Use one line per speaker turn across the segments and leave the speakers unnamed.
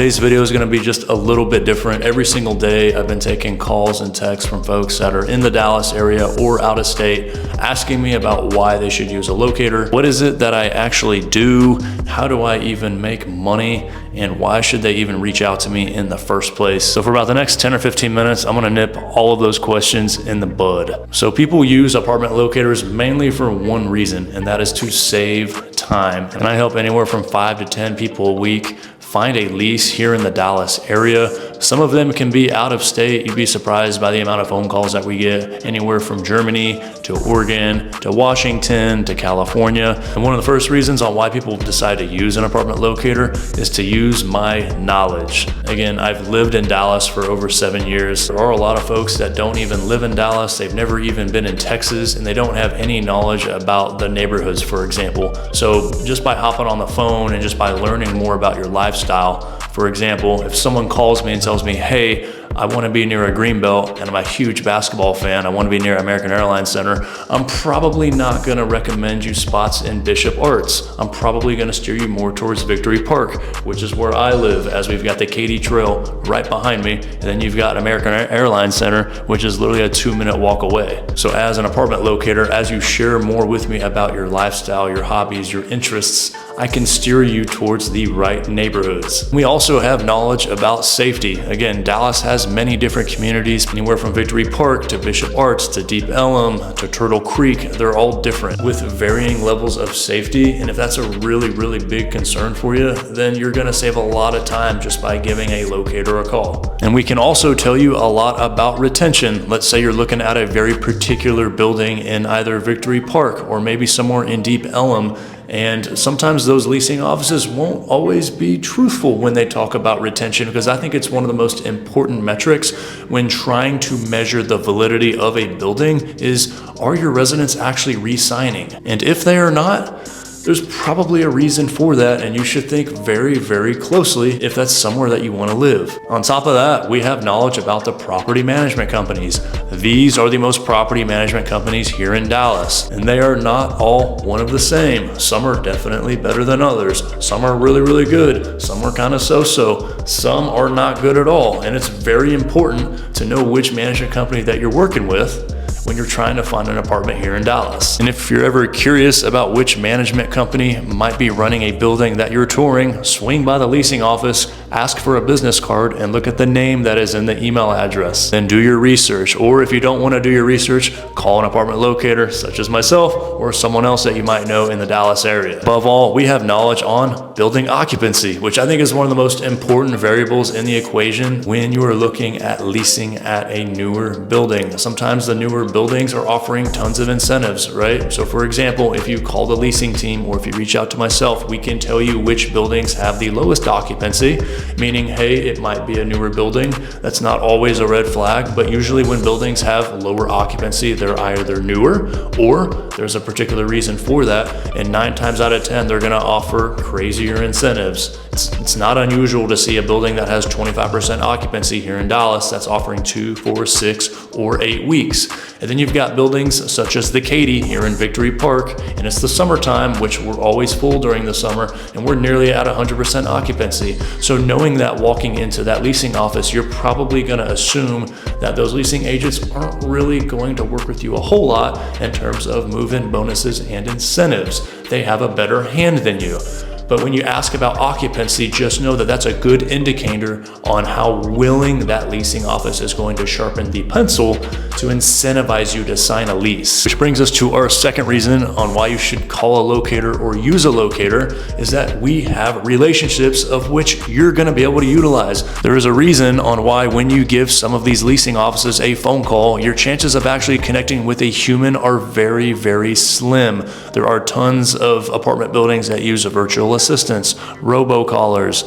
Today's video is going to be just a little bit different. Every single day I've been taking calls and texts from folks that are in the Dallas area or out of state asking me about why they should use a locator. What is it that I actually do? How do I even make money? And why should they even reach out to me in the first place? So for about the next 10 or 15 minutes, I'm gonna nip all of those questions in the bud. So people use apartment locators mainly for one reason, and that is to save time. And I help anywhere from 5 to 10 people a week find a lease here in the Dallas area. Some of them can be out of state. You'd be surprised by the amount of phone calls that we get, anywhere from Germany to Oregon to Washington to California. And one of the first reasons on why people decide to use an apartment locator is to use my knowledge. Again, I've lived in Dallas for over 7 years. There are a lot of folks that don't even live in Dallas. They've never even been in Texas, and they don't have any knowledge about the neighborhoods, for example. So just by hopping on the phone and just by learning more about your lifestyle, for example, if someone calls me and tells me, hey, I want to be near a greenbelt and I'm a huge basketball fan, I want to be near American Airlines Center, I'm probably not going to recommend you spots in Bishop Arts. I'm probably going to steer you more towards Victory Park, which is where I live, as we've got the Katy Trail right behind me, and then you've got American Airlines Center, which is literally a 2-minute walk away. So as an apartment locator, as you share more with me about your lifestyle, your hobbies, your interests, I can steer you towards the right neighborhoods. We also have knowledge about safety. Again, Dallas has many different communities, anywhere from Victory Park to Bishop Arts to Deep Ellum to Turtle Creek. They're all different with varying levels of safety. And if that's a really, really big concern for you, then you're gonna save a lot of time just by giving a locator a call. And we can also tell you a lot about retention. Let's say you're looking at a very particular building in either Victory Park or maybe somewhere in Deep Ellum. And sometimes those leasing offices won't always be truthful when they talk about retention, because I think it's one of the most important metrics when trying to measure the validity of a building is, are your residents actually re-signing? And if they are not, there's probably a reason for that, and you should think very, very closely if that's somewhere that you want to live. On top of that, we have knowledge about the property management companies. These are the most property management companies here in Dallas, and they are not all one of the same. Some are definitely better than others. Some are really, really good. Some are kind of so-so. Some are not good at all, and it's very important to know which management company that you're working with when you're trying to find an apartment here in Dallas. And if you're ever curious about which management company might be running a building that you're touring, swing by the leasing office, ask for a business card, and look at the name that is in the email address. Then do your research. Or if you don't want to do your research, call an apartment locator such as myself or someone else that you might know in the Dallas area. Above all, we have knowledge on building occupancy, which I think is one of the most important variables in the equation when you are looking at leasing at a newer building. Sometimes the newer buildings are offering tons of incentives, right? So for example, if you call the leasing team or if you reach out to myself, we can tell you which buildings have the lowest occupancy, meaning, hey, it might be a newer building. That's not always a red flag, but usually when buildings have lower occupancy, they're either newer or there's a particular reason for that. And 9 times out of 10, they're gonna offer crazier incentives. It's not unusual to see a building that has 25% occupancy here in Dallas that's offering 2, 4, 6, or 8 weeks. And then you've got buildings such as the Katy here in Victory Park, and it's the summertime, which we're always full during the summer, and we're nearly at 100% occupancy. So knowing that walking into that leasing office, you're probably gonna assume that those leasing agents aren't really going to work with you a whole lot in terms of move-in bonuses and incentives. They have a better hand than you. But when you ask about occupancy, just know that that's a good indicator on how willing that leasing office is going to sharpen the pencil to incentivize you to sign a lease. Which brings us to our second reason on why you should call a locator or use a locator, is that we have relationships of which you're gonna be able to utilize. There is a reason on why when you give some of these leasing offices a phone call, your chances of actually connecting with a human are very, very slim. There are tons of apartment buildings that use a virtual assistants, robocallers,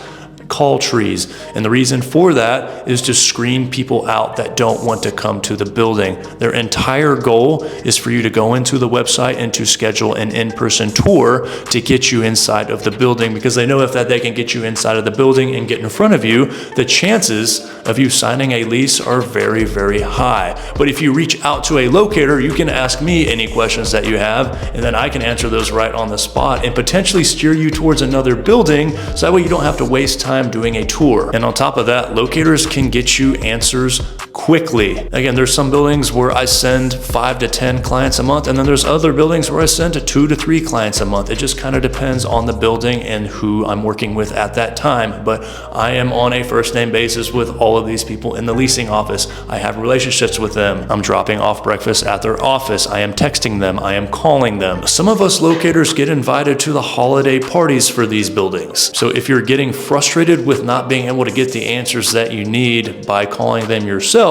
call trees. And the reason for that is to screen people out that don't want to come to the building. Their entire goal is for you to go into the website and to schedule an in-person tour to get you inside of the building, because they know if that they can get you inside of the building and get in front of you, the chances of you signing a lease are very, very high. But if you reach out to a locator, you can ask me any questions that you have, and then I can answer those right on the spot and potentially steer you towards another building, so that way you don't have to waste time time doing a tour. And on top of that, locators can get you answers quickly. Again, there's some buildings where I send 5 to 10 clients a month, and then there's other buildings where I send 2 to 3 clients a month. It just kind of depends on the building and who I'm working with at that time. But I am on a first name basis with all of these people in the leasing office. I have relationships with them. I'm dropping off breakfast at their office. I am texting them. I am calling them. Some of us locators get invited to the holiday parties for these buildings. So if you're getting frustrated with not being able to get the answers that you need by calling them yourself,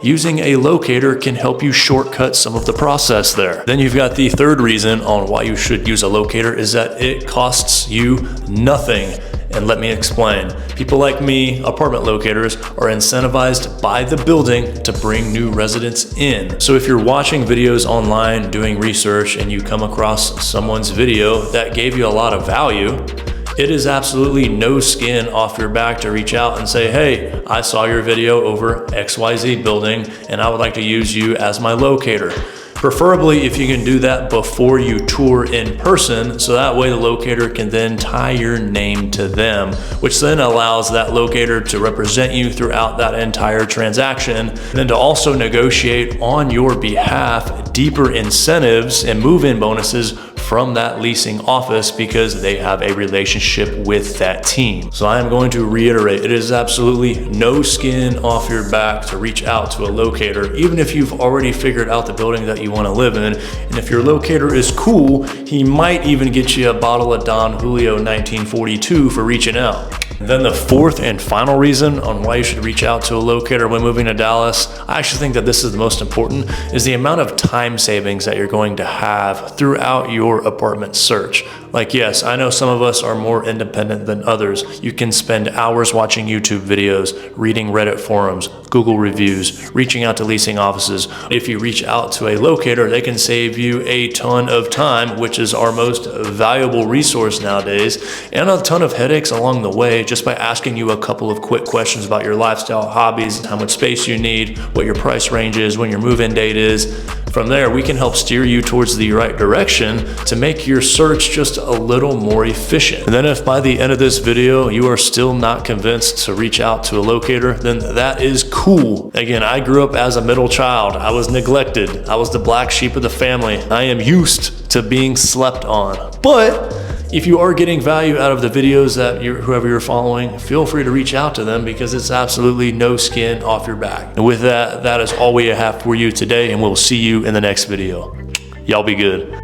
using a locator can help you shortcut some of the process there. Then you've got the third reason on why you should use a locator is that it costs you nothing. And let me explain. People like me, apartment locators, are incentivized by the building to bring new residents in. So if you're watching videos online, doing research, and you come across someone's video that gave you a lot of value, it is absolutely no skin off your back to reach out and say, hey, I saw your video over XYZ building and I would like to use you as my locator. Preferably if you can do that before you tour in person, so that way the locator can then tie your name to them, which then allows that locator to represent you throughout that entire transaction, and then to also negotiate on your behalf deeper incentives and move-in bonuses from that leasing office because they have a relationship with that team. So I am going to reiterate, it is absolutely no skin off your back to reach out to a locator, even if you've already figured out the building that you want to live in. And if your locator is cool, he might even get you a bottle of Don Julio 1942 for reaching out. And then the fourth and final reason on why you should reach out to a locator when moving to Dallas, I actually think that this is the most important, is the amount of time savings that you're going to have throughout your apartment search. Like, yes, I know some of us are more independent than others. You can spend hours watching YouTube videos, reading Reddit forums, Google reviews, reaching out to leasing offices. If you reach out to a locator, they can save you a ton of time, which is our most valuable resource nowadays, and a ton of headaches along the way just by asking you a couple of quick questions about your lifestyle, hobbies, how much space you need, what your price range is, when your move-in date is. From there, we can help steer you towards the right direction to make your search just a little more efficient. And then if by the end of this video, you are still not convinced to reach out to a locator, then that is cool. Again, I grew up as a middle child. I was neglected. I was the black sheep of the family. I am used to being slept on. But if you are getting value out of the videos that whoever you're following, feel free to reach out to them because it's absolutely no skin off your back. And with that, that is all we have for you today, and we'll see you in the next video. Y'all be good.